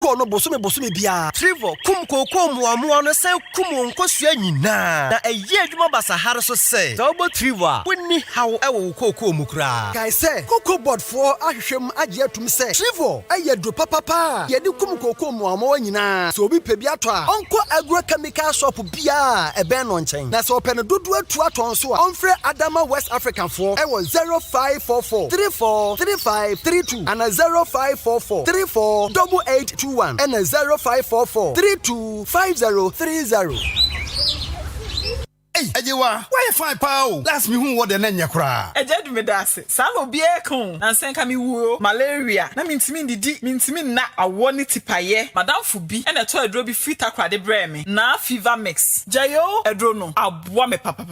no bosome bia Trevor kum koko muamu no say kum nkosua nyina na eye adwuma basahare so say Double Trevor wonni hawo ewo koko mu kra guys say koko board for ahwehwem agye atum say Trevor ayedro papa ye de kum koko muamu nyina so obi pe bi ato a onko agrochemical shop bia ebe no nchen na so open dodo atu aton so a onfre Adama West African for ewo 0544 343532 and 0544 348821 and 0544 325030. Hey, Ajewa, why you find pow? Last me who what the nenya kra. Ejedu me dase. Samo bie kon. Na senka mi wuo malaria. Na mintimi ndidi, mintimi na awoni tipaye. Madam fubi. Ene to edro bi frita kwa de breme. Na fever mix. Jayo edro no. Aboa me papa.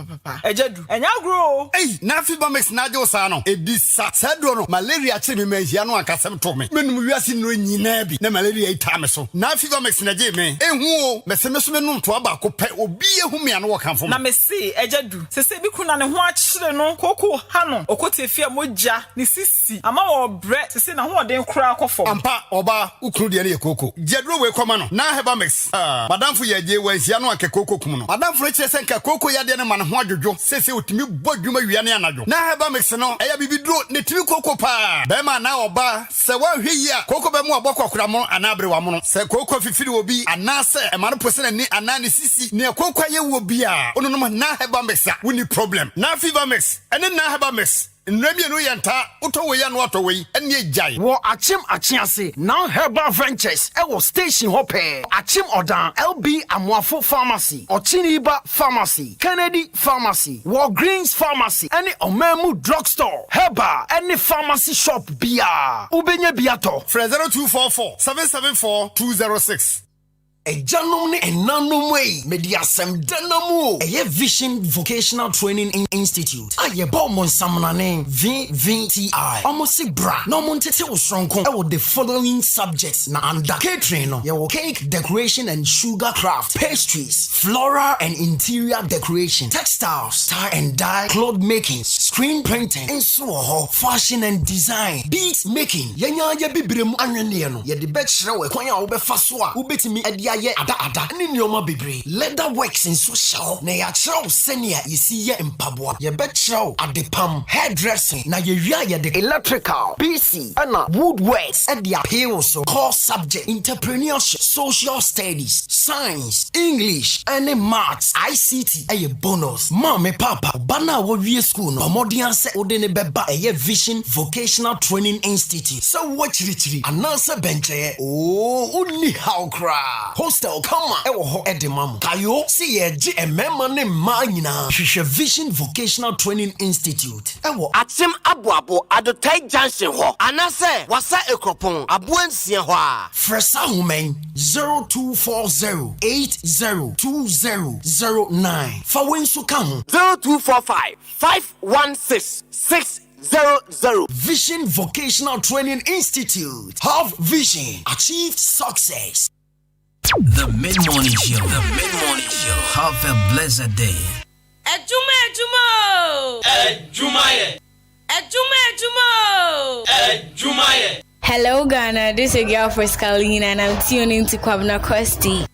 Ejedu. Enya gro. Hey, na fever mix na jo sa no. Edisa. Sedro no. Malaria che me mehia no akasem to me. Menum wiase no nyina bi. Na malaria ita me so. Na fever mix na je me. Ehu o. Meseme so menum to aba ko pe. Obi ehu me ano kan fo. See, Ejedu. Se bi kuna ne ho achire no koko ha no. Okotefia moja ni sisi. Ama wo bre se na ho den kura akofo. Ampa oba ukru de na koko. Jedro we kwama no. Na heba mix. Madam fu ye je wansia no ake koko kum no. Madam fu che se nka koko ya de ne ma ne ho adwodwo. Se otimi bodwuma wiane anadwo. Na heba mix no eya bibidro ne timi koko pa. Be ma na oba se wa hwi ya koko be mu abokokora mo anabre wa mo no. Se koko fifiri obi anase e ma no pose na ni anane sisi ne koko ye wo bia. Ono no na heba mix we need problem na fever mix ene na heba mix nremi no yenta utowe ya no atowe ene ejai wo achim achiase now herbal ventures e wo station hope achim odan LB Amuafo pharmacy Ochiniba pharmacy Kennedy pharmacy War Greens pharmacy any Omemu drugstore herbal any pharmacy shop bia ubenya biato 0244 774 206 Ejanom ne enanum wey mediasem danamu eye Vision Vocational Training Institute aye bo mon samnane VVTI almost bra no montete usronko e wo the following subjects na under catering no ye wo cake decoration and sugar craft pastries floral and interior decoration textiles tie and dye cloth making screen printing and so fashion and design beads making yenya ye bibrem anwene no ye de be kire we kwan a wo be fa so a wo betimi adia ye ada ni nyoma bebre leather works in social na ya chiro senior yesi ye mpaboa ye be chiro adepam hairdressing na ye wia ye de electrical PC ana woodworks e dia pay so core subject entrepreneurship social studies science English and maths ICT e bonus mama papa bana wo wie school no omodian se ode ne beba e Vision Vocational Training Institute so what chiri anansa benche uni how cry hostel come on ewo ho edemam kayo see ye ji emema ne ma nyina hwehwe Vision Vocational Training Institute ewo atem aboabo adotai junction ho anase wasa ekropon aboansia ho a fresa human 0240802009 fa wensu ka ho 0245516600 Vision Vocational Training Institute have vision achieve success. The Mid-Morning Show. The Mid-Morning Show. Have a blessed day. Hello Ghana, this is your girl for Scalina and I'm tuning to Kwabena Costy.